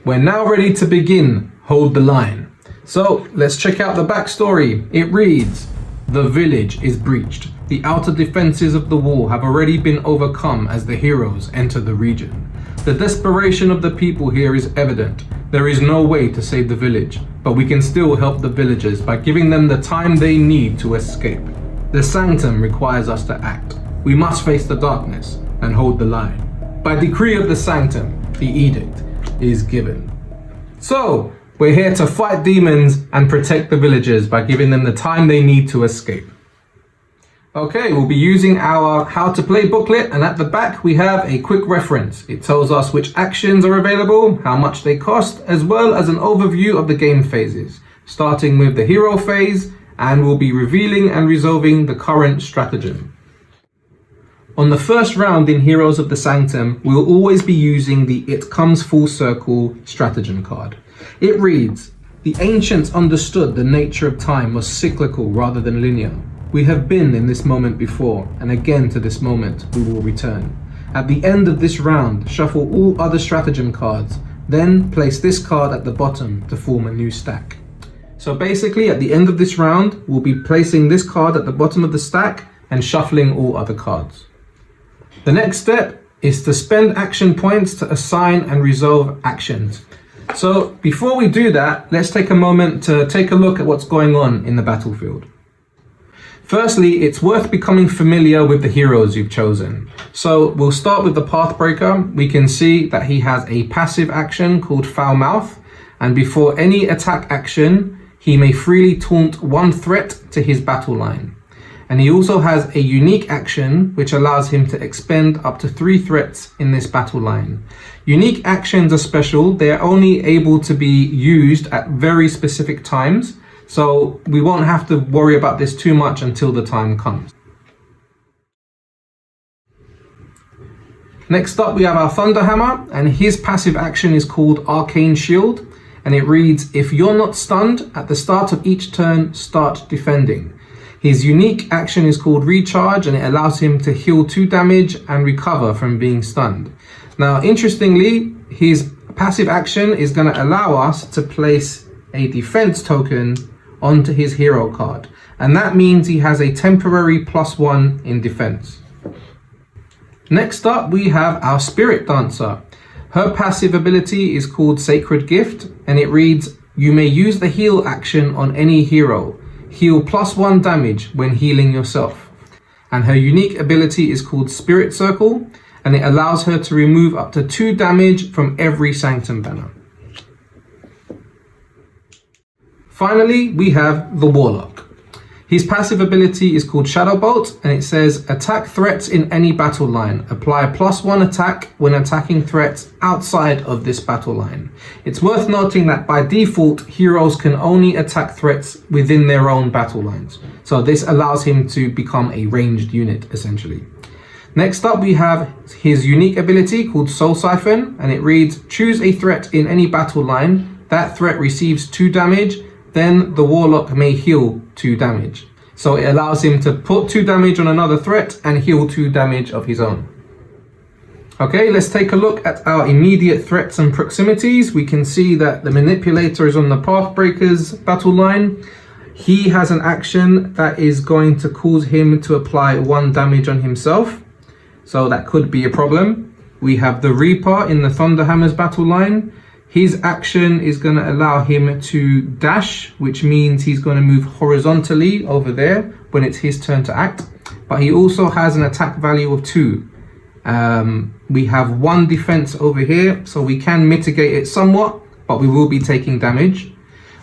We're now ready to begin Hold the Line. So let's check out the backstory. It reads, the village is breached. The outer defenses of the wall have already been overcome as the heroes enter the region. The desperation of the people here is evident. There is no way to save the village, but we can still help the villagers by giving them the time they need to escape. The Sanctum requires us to act. We must face the darkness and hold the line. By decree of the Sanctum, the edict is given. So, we're here to fight demons and protect the villagers by giving them the time they need to escape. Okay, we'll be using our how to play booklet, and at the back we have a quick reference. It tells us which actions are available, how much they cost, as well as an overview of the game phases, starting with the hero phase, and we'll be revealing and resolving the current stratagem. On the first round in Heroes of the Sanctum, we'll always be using the It Comes Full Circle stratagem card. It reads, the ancients understood the nature of time was cyclical rather than linear. We have been in this moment before, and again to this moment we will return. At the end of this round, shuffle all other stratagem cards, then place this card at the bottom to form a new stack. So basically at the end of this round, we'll be placing this card at the bottom of the stack and shuffling all other cards. The next step is to spend action points to assign and resolve actions. So before we do that, let's take a moment to take a look at what's going on in the battlefield. Firstly, it's worth becoming familiar with the heroes you've chosen. So we'll start with the Pathbreaker. We can see that he has a passive action called Foul Mouth, and before any attack action, he may freely taunt one threat to his battle line. And he also has a unique action which allows him to expend up to 3 threats in this battle line. Unique actions are special. They're only able to be used at very specific times. So we won't have to worry about this too much until the time comes. Next up we have our Thunderhammer, and his passive action is called Arcane Shield, and it reads, if you're not stunned, at the start of each turn, start defending. His unique action is called Recharge, and it allows him to heal 2 damage and recover from being stunned. Now interestingly, his passive action is going to allow us to place a defense token onto his hero card, and that means he has a temporary +1 in defense. Next up we have our Spirit Dancer. Her passive ability is called Sacred Gift, and it reads, you may use the heal action on any hero. Heal +1 damage when healing yourself. And her unique ability is called Spirit Circle, and it allows her to remove up to 2 damage from every Sanctum banner. Finally, we have the Warlock. His passive ability is called Shadow Bolt, and it says, attack threats in any battle line. Apply a +1 attack when attacking threats outside of this battle line. It's worth noting that by default, heroes can only attack threats within their own battle lines. So this allows him to become a ranged unit, essentially. Next up, we have his unique ability called Soul Siphon, and it reads, choose a threat in any battle line. That threat receives 2 damage. Then the Warlock may heal 2 damage. So it allows him to put 2 damage on another threat and heal 2 damage of his own. Okay, let's take a look at our immediate threats and proximities. We can see that the Manipulator is on the Pathbreaker's battle line. He has an action that is going to cause him to apply 1 damage on himself. So that could be a problem. We have the Reaper in the Thunderhammer's battle line. His action is going to allow him to dash, which means he's going to move horizontally over there when it's his turn to act. But he also has an attack value of 2. We have 1 defense over here, so we can mitigate it somewhat, but we will be taking damage.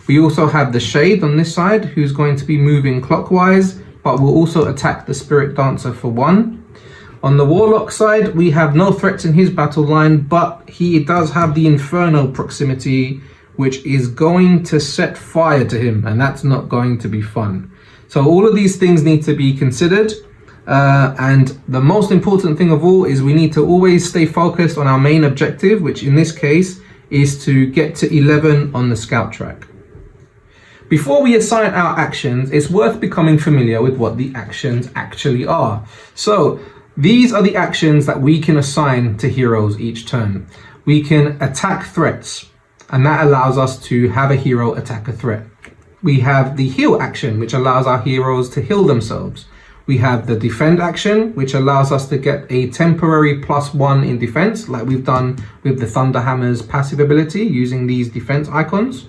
We also have the Shade on this side, who's going to be moving clockwise, but will also attack the Spirit Dancer for 1. On the Warlock side, we have no threats in his battle line, but he does have the Inferno proximity, which is going to set fire to him, and that's not going to be fun. So all of these things need to be considered, and the most important thing of all is we need to always stay focused on our main objective, which in this case is to get to 11 on the scout track. Before we assign our actions, it's worth becoming familiar with what the actions actually are. So these are the actions that we can assign to heroes each turn. We can attack threats. and that allows us to have a hero attack a threat. We have the heal action, which allows our heroes to heal themselves. We have the defend action, which allows us to get a temporary +1 in defense, like we've done with the Thunderhammer's passive ability using these defense icons.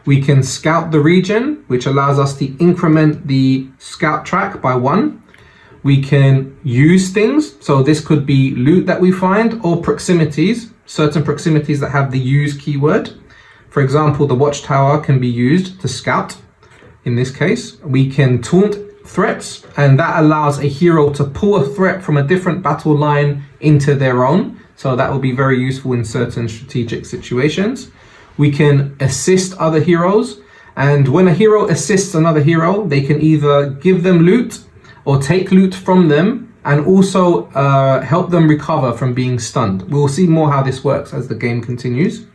We can scout the region, which allows us to increment the scout track by 1. We can use things, so this could be loot that we find, or proximities, certain proximities that have the use keyword. For example, the watchtower can be used to scout. In this case, we can taunt threats, and that allows a hero to pull a threat from a different battle line into their own. So that will be very useful in certain strategic situations. We can assist other heroes, and when a hero assists another hero, they can either give them loot or take loot from them, and also help them recover from being stunned. We'll see more how this works as the game continues.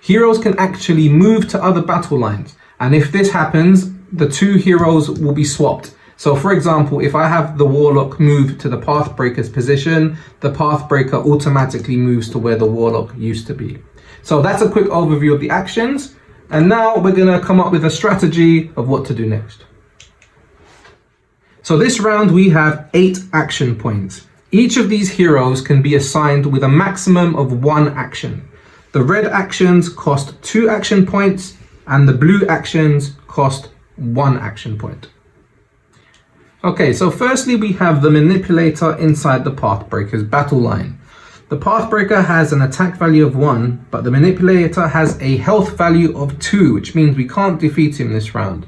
Heroes can actually move to other battle lines, and if this happens, the two heroes will be swapped. So for example, if I have the Warlock move to the Pathbreaker's position, the Pathbreaker automatically moves to where the Warlock used to be. So that's a quick overview of the actions, and now we're going to come up with a strategy of what to do next. So this round we have 8 action points. Each of these heroes can be assigned with a maximum of 1 action. The red actions cost 2 action points, and the blue actions cost 1 action point. Okay, so firstly we have the Manipulator inside the Pathbreaker's battle line. The Pathbreaker has an attack value of 1, but the Manipulator has a health value of 2, which means we can't defeat him this round.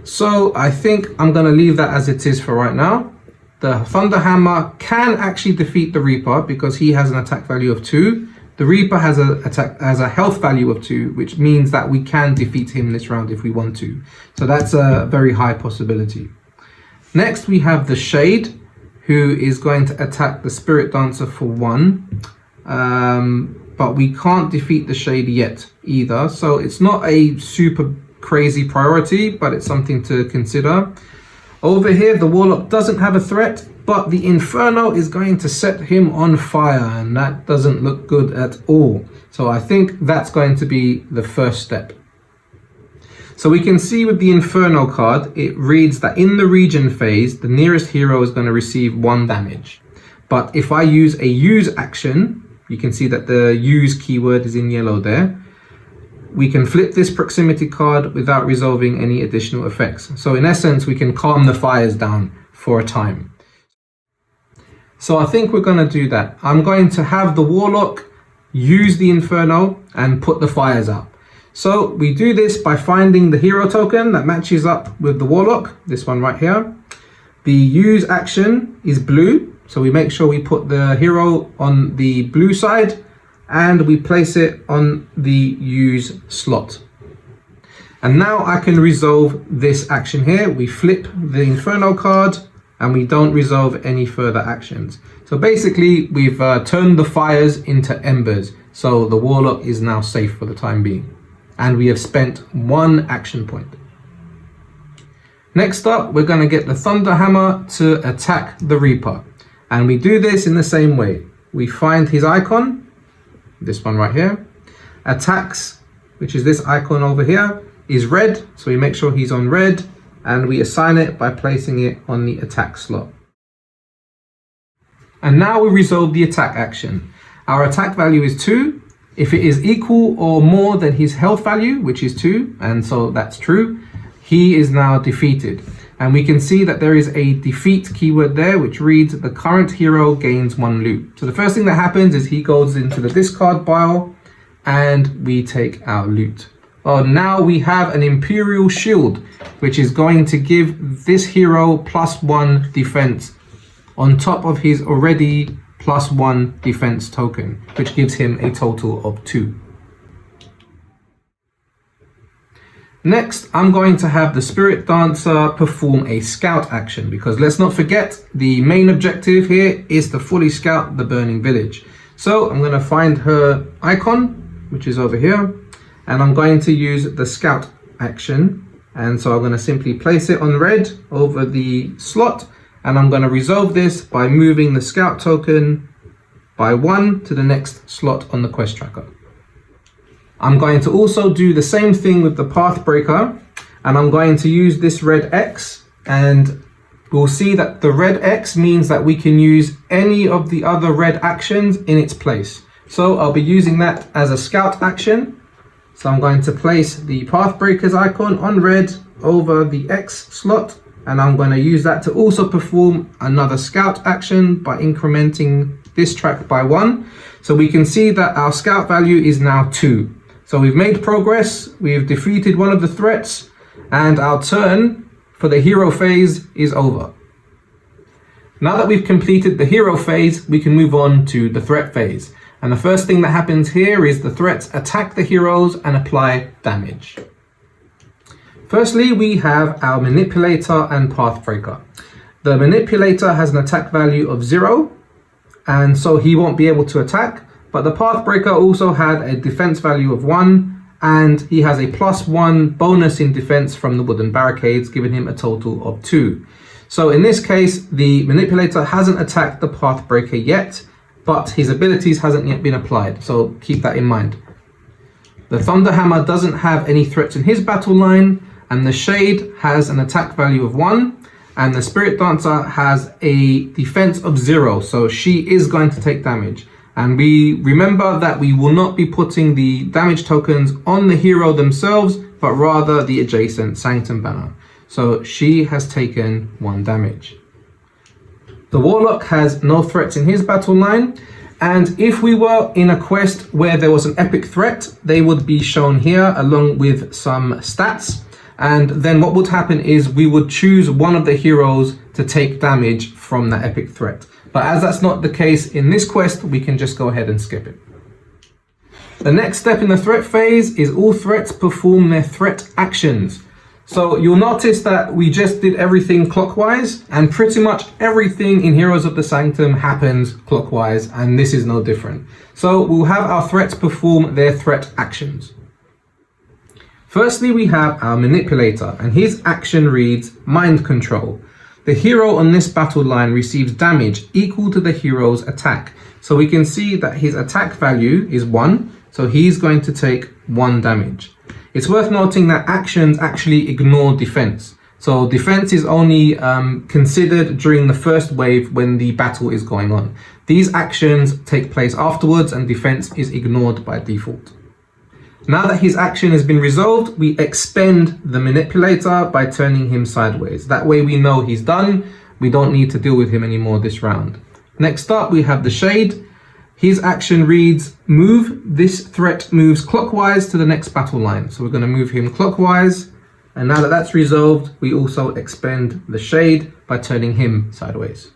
So I think I'm going to leave that as it is for right now. The Thunderhammer can actually defeat the Reaper because he has an attack value of 2. The Reaper has a health value of 2, which means that we can defeat him this round if we want to. So that's a very high possibility. Next we have the Shade, who is going to attack the Spirit Dancer for 1. But we can't defeat the Shade yet either. So it's not a super crazy priority, but it's something to consider. Over here, the Warlock doesn't have a threat, but the Inferno is going to set him on fire, and that doesn't look good at all. So I think that's going to be the first step. So we can see with the Inferno card, it reads that in the region phase, the nearest hero is going to receive 1 damage. But if I use a use action, you can see that the use keyword is in yellow there. We can flip this proximity card without resolving any additional effects. So in essence, we can calm the fires down for a time. So I think we're going to do that. I'm going to have the Warlock use the Inferno and put the fires out. So we do this by finding the hero token that matches up with the Warlock, this one right here. The use action is blue, so we make sure we put the hero on the blue side, and we place it on the use slot. And now I can resolve this action here. We flip the Inferno card and we don't resolve any further actions. So basically we've turned the fires into embers. So the Warlock is now safe for the time being. And we have spent 1 action point. Next up, we're going to get the Thunderhammer to attack the Reaper. And we do this in the same way. We find his icon, this one right here. Attacks, which is this icon over here, is red, so we make sure he's on red, and we assign it by placing it on the attack slot. And now we resolve the attack action. Our attack value is 2. If it is equal or more than his health value, which is 2, and so that's true, he is now defeated. And we can see that there is a defeat keyword there, which reads the current hero gains 1 loot. So the first thing that happens is he goes into the discard pile and we take our loot. Oh, now we have an Imperial Shield, which is going to give this hero +1 defense on top of his already +1 defense token, which gives him a total of 2. Next, I'm going to have the Spirit Dancer perform a scout action, because let's not forget the main objective here is to fully scout the burning village. So I'm going to find her icon, which is over here, and I'm going to use the scout action. And so I'm going to simply place it on red over the slot, and I'm going to resolve this by moving the scout token by 1 to the next slot on the quest tracker. I'm going to also do the same thing with the path breaker, and I'm going to use this red X, and we'll see that the red X means that we can use any of the other red actions in its place. So I'll be using that as a scout action. So I'm going to place the path breakers icon on red over the X slot, and I'm going to use that to also perform another scout action by incrementing this track by 1. So we can see that our scout value is now 2. So we've made progress, we've defeated one of the threats, and our turn for the hero phase is over. Now that we've completed the hero phase, we can move on to the threat phase. And the first thing that happens here is the threats attack the heroes and apply damage. Firstly, we have our manipulator and pathbreaker. The manipulator has an attack value of 0, and so he won't be able to attack, but the pathbreaker also had a defense value of 1, and he has a +1 bonus in defense from the wooden barricades, giving him a total of 2. So in this case, the manipulator hasn't attacked the pathbreaker yet, but his abilities hasn't yet been applied, so keep that in mind. The Thunderhammer doesn't have any threats in his battle line, and the Shade has an attack value of 1, and the Spirit Dancer has a defense of 0, so she is going to take damage. And we remember that we will not be putting the damage tokens on the hero themselves, but rather the adjacent Sanctum banner. So she has taken 1 damage. The Warlock has no threats in his battle line, and if we were in a quest where there was an epic threat, they would be shown here along with some stats. And then what would happen is we would choose one of the heroes to take damage from that epic threat. But as that's not the case in this quest, we can just go ahead and skip it. The next step in the threat phase is all threats perform their threat actions. So you'll notice that we just did everything clockwise, and pretty much everything in Heroes of the Sanctum happens clockwise, and this is no different. So we'll have our threats perform their threat actions. Firstly, we have our manipulator, and his action reads Mind Control. The hero on this battle line receives damage equal to the hero's attack. So we can see that his attack value is 1, so he's going to take 1 damage. It's worth noting that actions actually ignore defense. So defense is only considered during the first wave when the battle is going on. These actions take place afterwards, and defense is ignored by default. Now that his action has been resolved, we expend the manipulator by turning him sideways. That way we know he's done. We don't need to deal with him anymore this round. Next up, we have the Shade. His action reads, move. This threat moves clockwise to the next battle line. So we're going to move him clockwise. And now that that's resolved, we also expend the Shade by turning him sideways.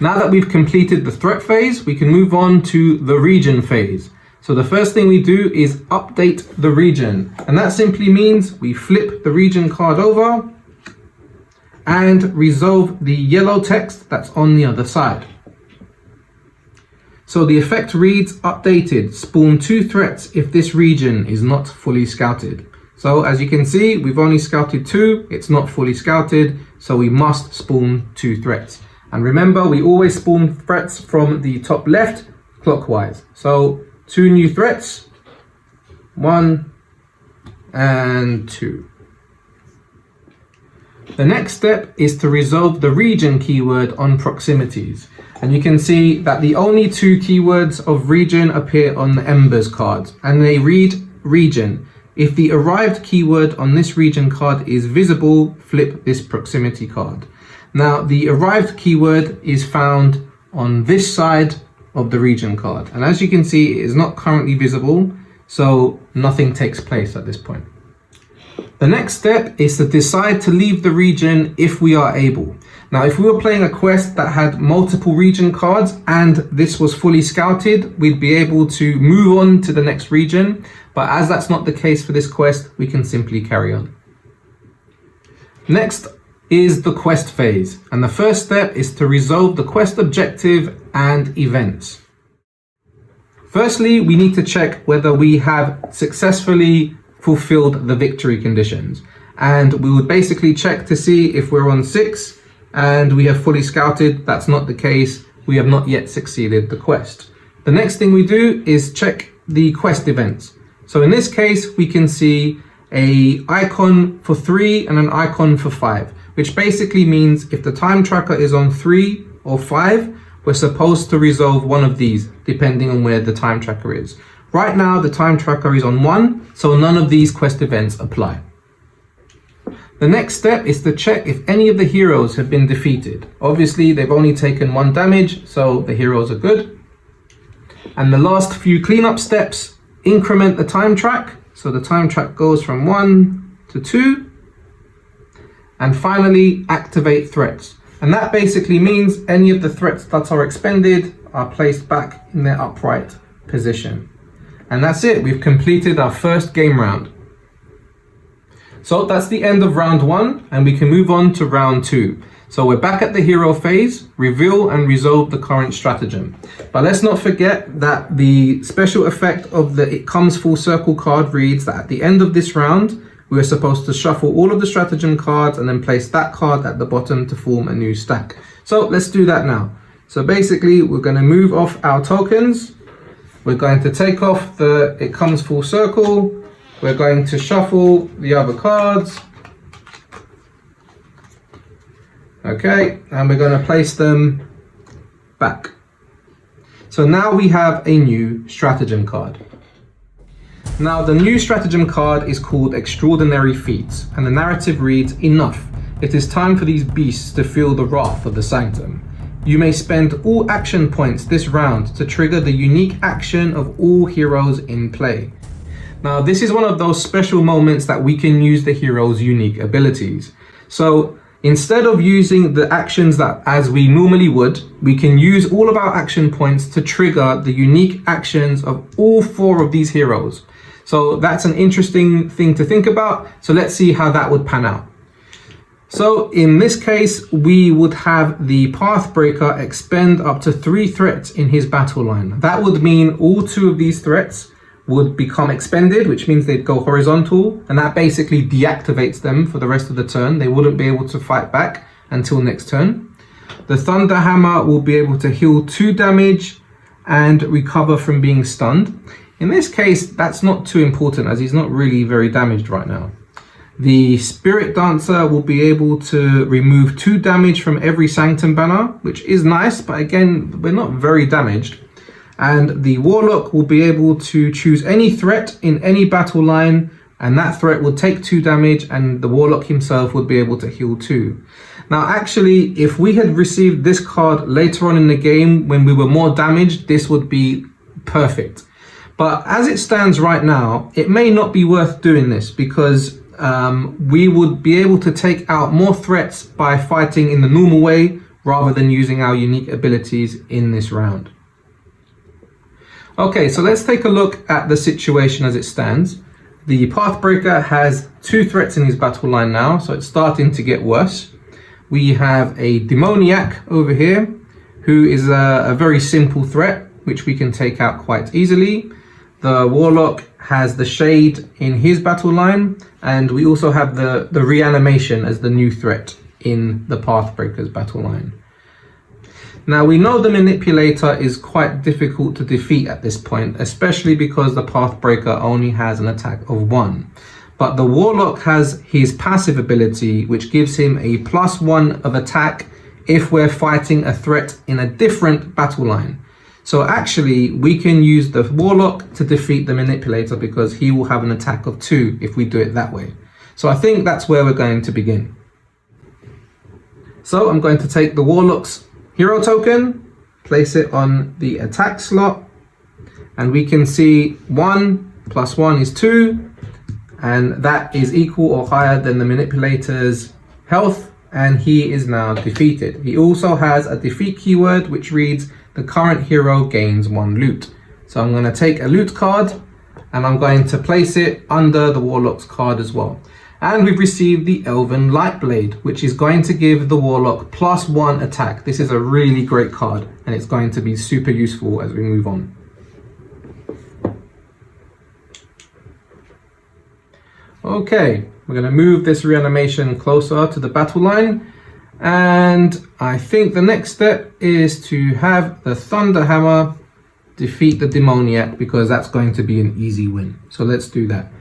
Now that we've completed the threat phase, we can move on to the region phase. So the first thing we do is update the region. And that simply means we flip the region card over and resolve the yellow text that's on the other side. So the effect reads, updated, spawn 2 threats if this region is not fully scouted. So as you can see, we've only scouted 2, it's not fully scouted, so we must spawn 2 threats. And remember, we always spawn threats from the top left clockwise. So 2 new threats, 1 and 2. The next step is to resolve the region keyword on Proximities. And you can see that the only 2 keywords of region appear on the Embers card, and they read region. If the arrived keyword on this region card is visible, flip this proximity card. Now, the arrived keyword is found on this side of the region card. And as you can see, it is not currently visible, so nothing takes place at this point. The next step is to decide to leave the region if we are able. Now, if we were playing a quest that had multiple region cards and this was fully scouted, we'd be able to move on to the next region. But as that's not the case for this quest, we can simply carry on. Next is the quest phase. And the first step is to resolve the quest objective and events. Firstly, we need to check whether we have successfully fulfilled the victory conditions. And we would basically check to see if we're on 6 and we have fully scouted. That's not the case. We have not yet succeeded the quest. The next thing we do is check the quest events. So in this case, we can see a icon for 3 and an icon for 5, which basically means if the time tracker is on 3 or 5, we're supposed to resolve one of these, depending on where the time tracker is. Right now, the time tracker is on 1, so none of these quest events apply. The next step is to check if any of the heroes have been defeated. Obviously, they've only taken 1 damage, so the heroes are good. And the last few cleanup steps, increment the time track. So the time track goes from 1 to 2. And finally, activate threats. And that basically means any of the threats that are expended are placed back in their upright position. And that's it, we've completed our first game round. So that's the end of round 1, and we can move on to round 2. So we're back at the hero phase, reveal and resolve the current stratagem. But let's not forget that the special effect of the It Comes Full Circle card reads that at the end of this round, we're supposed to shuffle all of the stratagem cards and then place that card at the bottom to form a new stack. So let's do that now. So basically, we're going to move off our tokens. We're going to take off the It Comes Full Circle. We're going to shuffle the other cards. Okay, and we're going to place them back. So now we have a new stratagem card. Now the new stratagem card is called Extraordinary Feats, and the narrative reads, "Enough. It is time for these beasts to feel the wrath of the Sanctum. You may spend all action points this round to trigger the unique action of all heroes in play." Now this is one of those special moments that we can use the hero's unique abilities. So instead of using the actions that as we normally would, we can use all of our action points to trigger the unique actions of all 4 of these heroes. So that's an interesting thing to think about. So let's see how that would pan out. So in this case, we would have the Pathbreaker expend up to 3 threats in his battle line. That would mean all 2 of these threats would become expended, which means they'd go horizontal, and that basically deactivates them for the rest of the turn. They wouldn't be able to fight back until next turn. The Thunder Hammer will be able to heal 2 damage and recover from being stunned. In this case, that's not too important as he's not really very damaged right now. The Spirit Dancer will be able to remove 2 damage from every Sanctum banner, which is nice, but again, we're not very damaged. And the Warlock will be able to choose any threat in any battle line, and that threat will take 2 damage, and the Warlock himself would be able to heal 2. Now actually, if we had received this card later on in the game when we were more damaged, this would be perfect. But as it stands right now, it may not be worth doing this because we would be able to take out more threats by fighting in the normal way rather than using our unique abilities in this round. Okay, so let's take a look at the situation as it stands. The Pathbreaker has 2 threats in his battle line now, so it's starting to get worse. We have a Demoniac over here, who is a very simple threat, which we can take out quite easily. The Warlock has the Shade in his battle line, and we also have the Reanimation as the new threat in the Pathbreaker's battle line. Now we know the Manipulator is quite difficult to defeat at this point, especially because the Pathbreaker only has an attack of 1. But the Warlock has his passive ability, which gives him a +1 of attack if we're fighting a threat in a different battle line. So actually, we can use the Warlock to defeat the Manipulator because he will have an attack of 2 if we do it that way. So I think that's where we're going to begin. So I'm going to take the Warlock's hero token, place it on the attack slot, and we can see 1 + 1 is 2, and that is equal or higher than the Manipulator's health, and he is now defeated. He also has a defeat keyword which reads, "The current hero gains 1 loot." So I'm going to take a loot card and I'm going to place it under the Warlock's card as well. And we've received the Elven Lightblade, which is going to give the Warlock +1 attack. This is a really great card, and it's going to be super useful as we move on. Okay, we're going to move this Reanimation closer to the battle line. And I think the next step is to have the Thunder Hammer defeat the demoniac, because that's going to be an easy win. So let's do that.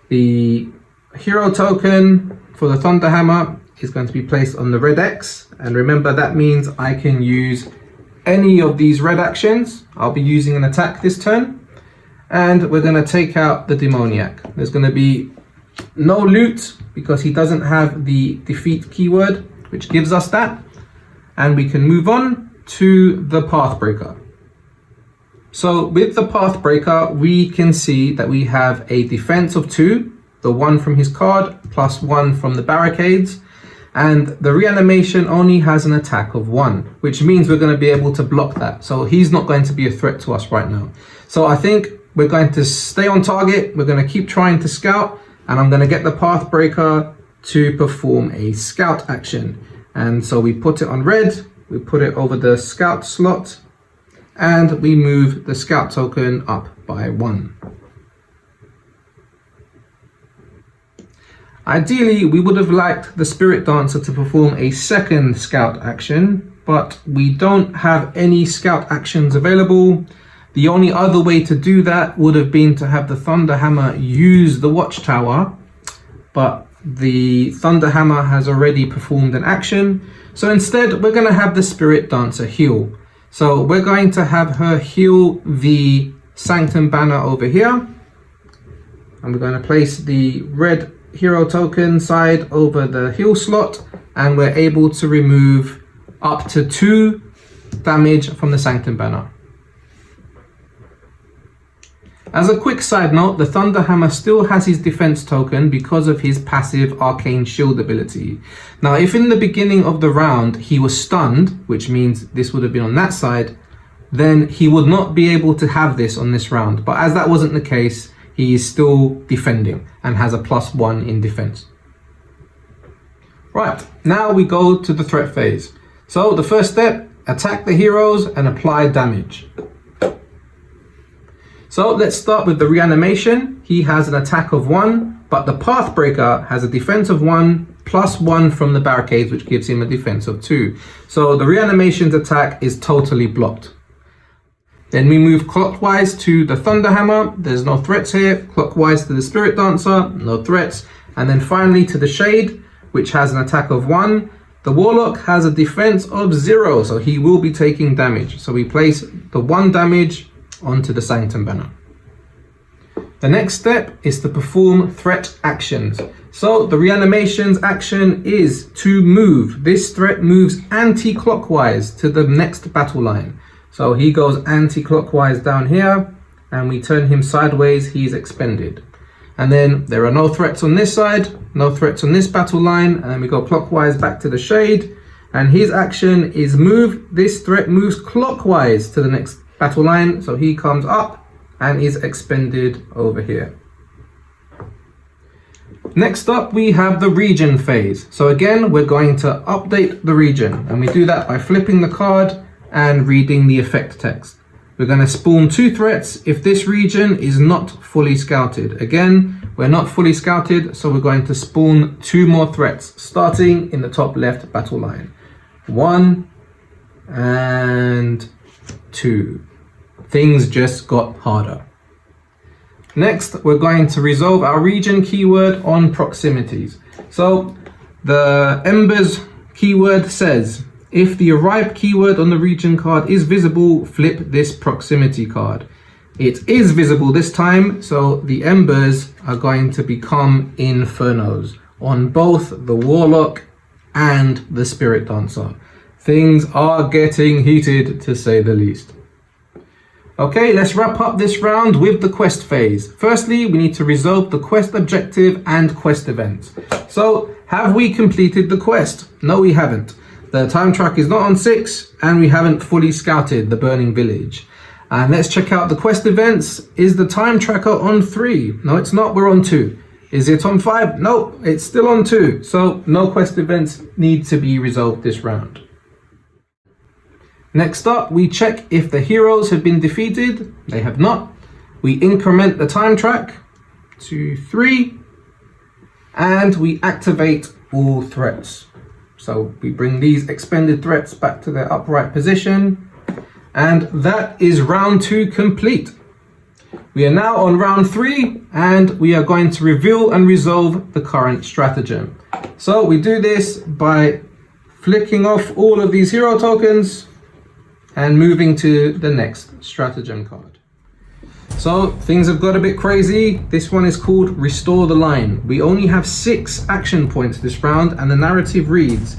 The hero token for the Thunderhammer is going to be placed on the red X, and remember that means I can use any of these red actions. I'll be using an attack this turn, and we're going to take out the demoniac. There's going to be no loot because he doesn't have the defeat keyword, which gives us that, and we can move on to the Pathbreaker. So with the Pathbreaker, we can see that we have a defense of 2, the 1 from his card plus 1 from the barricades, and the reanimation only has an attack of 1, which means we're going to be able to block that. So he's not going to be a threat to us right now. So I think we're going to stay on target. We're going to keep trying to scout, and I'm going to get the Pathbreaker to perform a scout action. And so we put it on red, we put it over the scout slot, and we move the scout token up by 1. Ideally, we would have liked the Spirit Dancer to perform a second scout action, but we don't have any scout actions available. The only other way to do that would have been to have the Thunderhammer use the Watchtower, but the Thunderhammer has already performed an action. So instead, we're going to have the Spirit Dancer heal. So we're going to have her heal the Sanctum banner over here, and we're going to place the red hero token side over the heal slot, and we're able to remove up to 2 damage from the Sanctum banner. As a quick side note, the Thunderhammer still has his defense token because of his passive Arcane Shield ability. Now, if in the beginning of the round he was stunned, which means this would have been on that side, then he would not be able to have this on this round. But as that wasn't the case, he is still defending and has a +1 in defense. Right, now we go to the threat phase. So the first step, attack the heroes and apply damage. So let's start with the reanimation. He has an attack of 1, but the Pathbreaker has a defense of 1 +1 from the barricades, which gives him a defense of 2. So the reanimation's attack is totally blocked. Then we move clockwise to the Thunderhammer. There's no threats here. Clockwise to the Spirit Dancer, no threats. And then finally to the Shade, which has an attack of 1. The Warlock has a defense of 0, so he will be taking damage. So we place the 1 damage onto the Sanctum banner. The next step is to perform threat actions. So the reanimation's action is to move. This threat moves anti-clockwise to the next battle line. So he goes anti-clockwise down here, and we turn him sideways, he's expended. And then there are no threats on this side, no threats on this battle line, and then we go clockwise back to the Shade, and his action is move. This threat moves clockwise to the next battle line, so he comes up and is expended over here. Next up, we have the region phase. So again, we're going to update the region, and we do that by flipping the card and reading the effect text. We're going to spawn 2 threats if this region is not fully scouted. Again, we're not fully scouted, so we're going to spawn 2 more threats, starting in the top left battle line. 1 and 2. Things just got harder. Next, we're going to resolve our region keyword on proximities. So the Embers keyword says, if the arrived keyword on the region card is visible, flip this proximity card. It is visible this time, so the Embers are going to become Infernos on both the Warlock and the Spirit Dancer. Things are getting heated, to say the least. Okay, let's wrap up this round with the quest phase. Firstly, we need to resolve the quest objective and quest events. So, have we completed the quest? No, we haven't. The time track is not on 6, and we haven't fully scouted the burning village. And let's check out the quest events. Is the time tracker on 3? No, it's not, we're on 2. Is it on 5? Nope, it's still on 2. So, no quest events need to be resolved this round. Next up, we check if the heroes have been defeated. They have not. We increment the time track to 3, and we activate all threats. So we bring these expended threats back to their upright position, And that is round 2 complete. We are now on round 3, and we are going to reveal and resolve the current stratagem. So we do this by flicking off all of these hero tokens and moving to the next stratagem card. So things have got a bit crazy. This one is called Restore the Line. We only have 6 action points this round, and the narrative reads: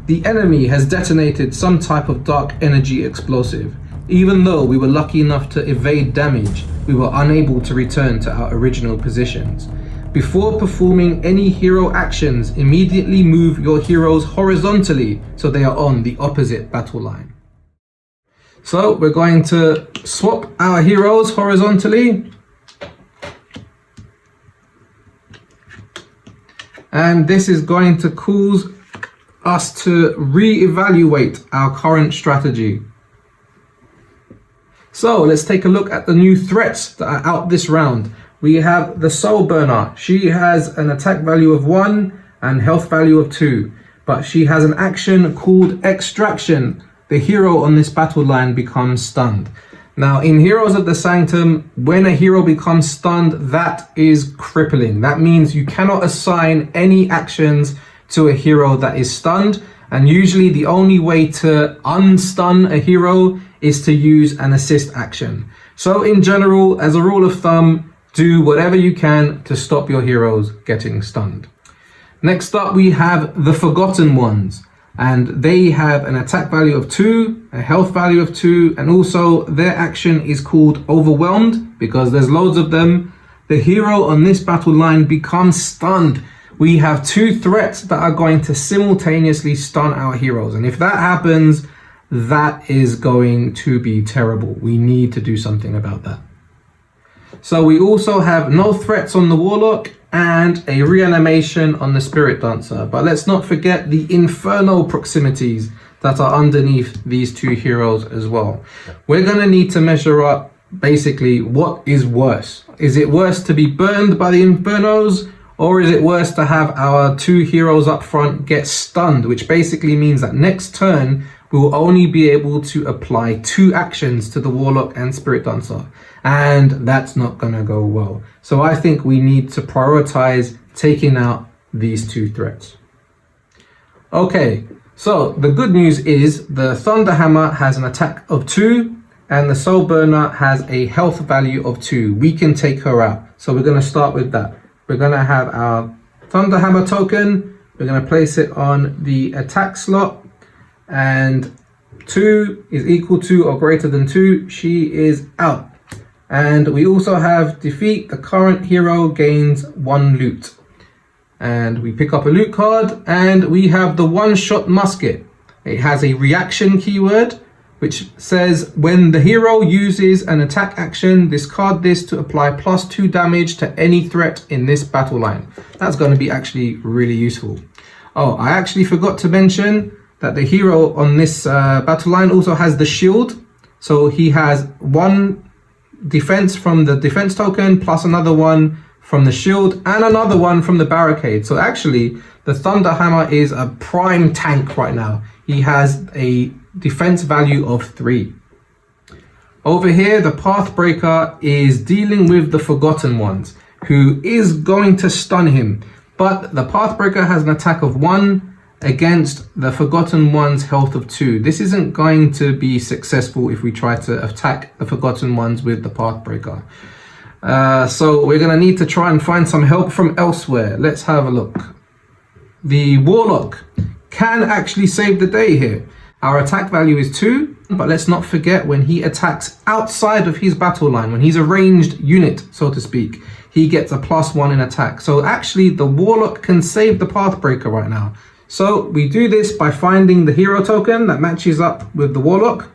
the enemy has detonated some type of dark energy explosive. Even though we were lucky enough to evade damage, we were unable to return to our original positions. Before performing any hero actions, immediately move your heroes horizontally so they are on the opposite battle line. So we're going to swap our heroes horizontally. And this is going to cause us to re-evaluate our current strategy. So let's take a look at the new threats that are out this round. We have the Soul Burner. She has an attack value of 1 and health value of 2, but she has an action called Extraction. The hero on this battle line becomes stunned. Now, in Heroes of the Sanctum, when a hero becomes stunned, that is crippling. That means you cannot assign any actions to a hero that is stunned, and usually the only way to unstun a hero is to use an assist action. So in general, as a rule of thumb, do whatever you can to stop your heroes getting stunned. Next up, we have the Forgotten Ones, and they have an attack value of 2, a health value of 2, and also their action is called Overwhelmed because there's loads of them. The hero on this battle line becomes stunned. We have 2 threats that are going to simultaneously stun our heroes, and if that happens, that is going to be terrible. We need to do something about that. So we also have no threats on the Warlock and a reanimation on the Spirit Dancer. But let's not forget the Inferno proximities that are underneath these 2 heroes as well. We're going to need to measure up basically what is worse. Is it worse to be burned by the Infernos, or is it worse to have our 2 heroes up front get stunned, which basically means that next turn we will only be able to apply 2 actions to the Warlock and Spirit Dancer, and that's not gonna go well. So I think we need to prioritize taking out these 2 threats. Okay, so the good news is the Thunderhammer has an attack of 2 and the Soul Burner has a health value of 2. We can take her out. So we're gonna start with that. We're gonna have our Thunderhammer token. We're gonna place it on the attack slot, and 2 is equal to or greater than 2. She is out. And we also have defeat the current hero gains 1 loot. And we pick up a loot card, and we have the one-shot musket. It has a reaction keyword, which says when the hero uses an attack action, discard this to apply +2 damage to any threat in this battle line. That's going to be actually really useful. Oh, I actually forgot to mention that the hero on this battle line also has the shield. So he has 1 defense from the defense token, plus another 1 from the shield, and another 1 from the barricade. So actually, the Thunderhammer is a prime tank right now. He has a defense value of 3. Over here, the Pathbreaker is dealing with the Forgotten Ones, who is going to stun him. But the Pathbreaker has an attack of 1 against the Forgotten One's health of 2. This isn't going to be successful if we try to attack the Forgotten Ones with the Pathbreaker. So we're going to need to try and find some help from elsewhere. Let's have a look. The Warlock can actually save the day here. Our attack value is 2, but let's not forget when he attacks outside of his battle line, when he's a ranged unit, so to speak, he gets a +1 in attack. So actually the Warlock can save the Pathbreaker right now. So we do this by finding the hero token that matches up with the Warlock.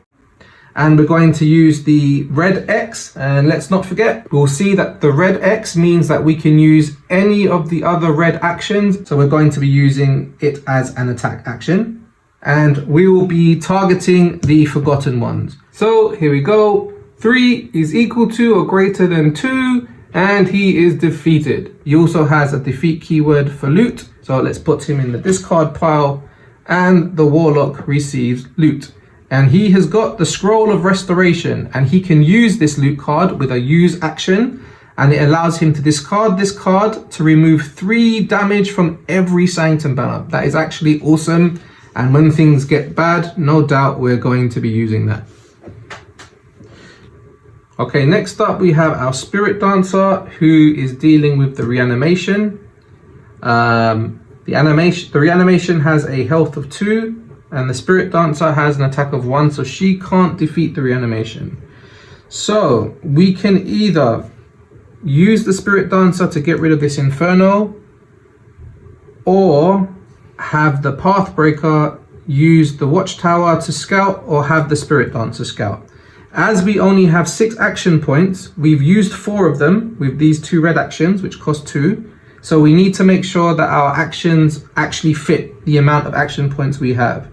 And we're going to use the red X. And let's not forget, we'll see that the red X means that we can use any of the other red actions. So we're going to be using it as an attack action. And we will be targeting the Forgotten Ones. So here we go. 3 is equal to or greater than 2. And he is defeated. He also has a defeat keyword for loot. So let's put him in the discard pile, and the Warlock receives loot. and he has got the Scroll of Restoration, and he can use this loot card with a use action, and it allows him to discard this card to remove 3 damage from every Sanctum banner. That is actually awesome, and when things get bad, no doubt we're going to be using that. Okay, next up we have our Spirit Dancer, who is dealing with the reanimation. The reanimation has a health of 2, and the Spirit Dancer has an attack of 1, so she can't defeat the reanimation. So we can either use the Spirit Dancer to get rid of this Inferno, or have the Pathbreaker use the Watchtower to scout, or have the Spirit Dancer scout. As we only have 6 action points, we've used 4 of them with these 2 red actions, which cost 2. So we need to make sure that our actions actually fit the amount of action points we have.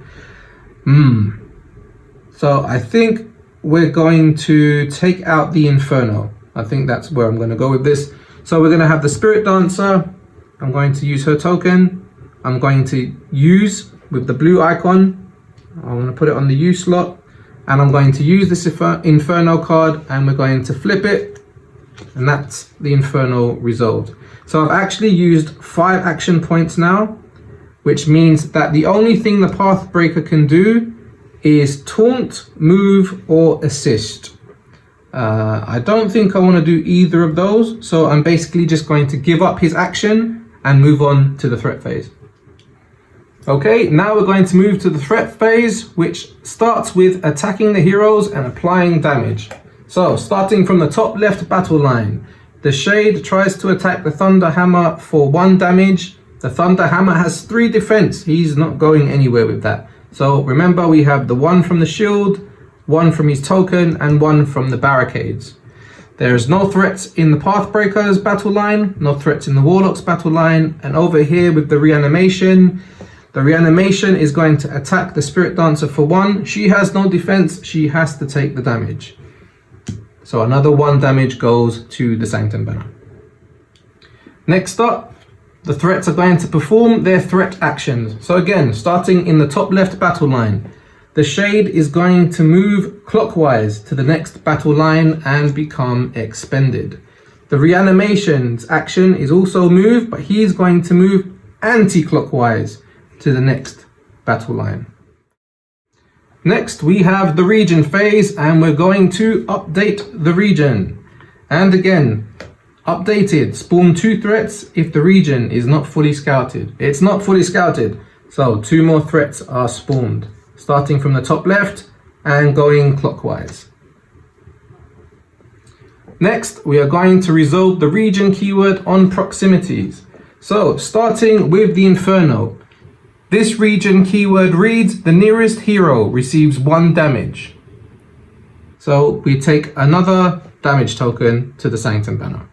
So I think we're going to take out the Inferno. I think that's where I'm going to go with this. So we're going to have the Spirit Dancer. I'm going to use her token. I'm going to use with the blue icon. I'm going to put it on the U slot. And I'm going to use this Inferno card, and we're going to flip it. And that's the Inferno resolved. So I've actually used 5 action points now, which means that the only thing the Pathbreaker can do is taunt, move, or assist. I don't think I want to do either of those, so I'm basically just going to give up his action and move on to the threat phase. Okay, now we're going to move to the threat phase, which starts with attacking the heroes and applying damage. So, starting from the top left battle line, the Shade tries to attack the Thunder Hammer for 1 damage. The Thunder Hammer has 3 defense. He's not going anywhere with that. So remember, we have the 1 from the shield, 1 from his token, and 1 from the barricades. There's no threats in the Pathbreaker's battle line, no threats in the Warlock's battle line, and over here with the reanimation is going to attack the Spirit Dancer for 1. She has no defense, she has to take the damage. So another 1 damage goes to the Sanctum banner. Next up, the threats are going to perform their threat actions. So again, starting in the top left battle line, the Shade is going to move clockwise to the next battle line and become expended. The Reanimation's action is also move, but he's going to move anti-clockwise to the next battle line. Next, we have the region phase, and we're going to update the region. And again, updated, spawn 2 threats if the region is not fully scouted. It's not fully scouted, so 2 more threats are spawned, starting from the top left and going clockwise. Next, we are going to resolve the region keyword on proximities. So, starting with the Inferno. This region keyword reads, the nearest hero receives 1 damage. So we take another damage token to the Sanctum banner.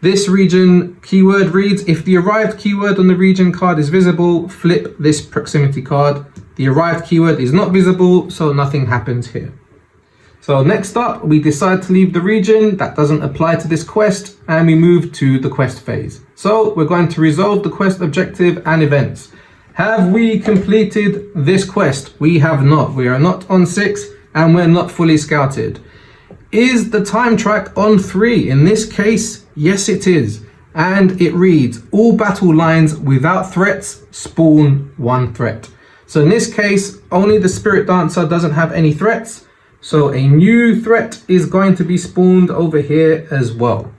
This region keyword reads, if the arrived keyword on the region card is visible, flip this proximity card. The arrived keyword is not visible, so nothing happens here. So next up, we decide to leave the region. That doesn't apply to this quest, and we move to the quest phase. So we're going to resolve the quest objective and events. Have we completed this quest? We have not. We are not on 6 and we're not fully scouted. Is the time track on 3? In this case, yes it is. And it reads, all battle lines without threats spawn 1 threat. So in this case, only the Spirit Dancer doesn't have any threats. So a new threat is going to be spawned over here as well.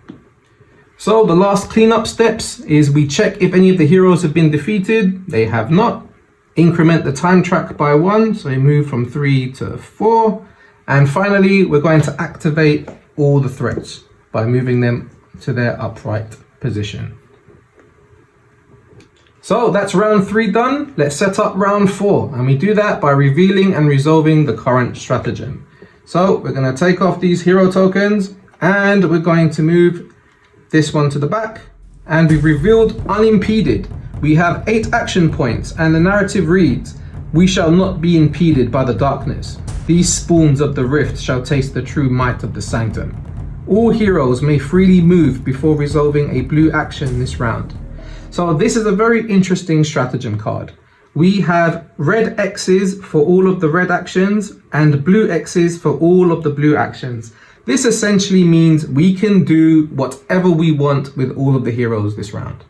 So the last cleanup steps is we check if any of the heroes have been defeated. They have not. Increment the time track by 1, so we move from 3 to 4. And finally, we're going to activate all the threats by moving them to their upright position. So that's round 3 done. Let's set up round 4. And we do that by revealing and resolving the current stratagem. So we're going to take off these hero tokens and we're going to move this one to the back, and we've revealed unimpeded. We have 8 action points, and the narrative reads, we shall not be impeded by the darkness. These spawns of the rift shall taste the true might of the Sanctum. All heroes may freely move before resolving a blue action this round. So this is a very interesting stratagem card. we have red X's for all of the red actions and blue X's for all of the blue actions. This essentially means we can do whatever we want with all of the heroes this round.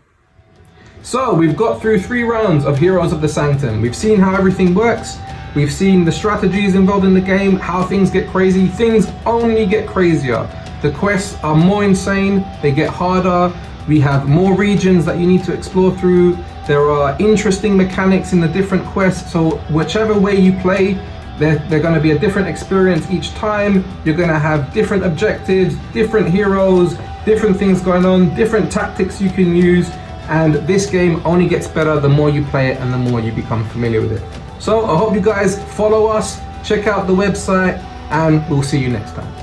So we've got through 3 rounds of Heroes of the Sanctum. We've seen how everything works. We've seen the strategies involved in the game, how things get crazy. Things only get crazier. The quests are more insane, they get harder. We have more regions that you need to explore through. There are interesting mechanics in the different quests. So whichever way you play, they're going to be a different experience each time. You're going to have different objectives, different heroes, different things going on, different tactics you can use. And this game only gets better the more you play it and the more you become familiar with it. So I hope you guys follow us, check out the website, and we'll see you next time.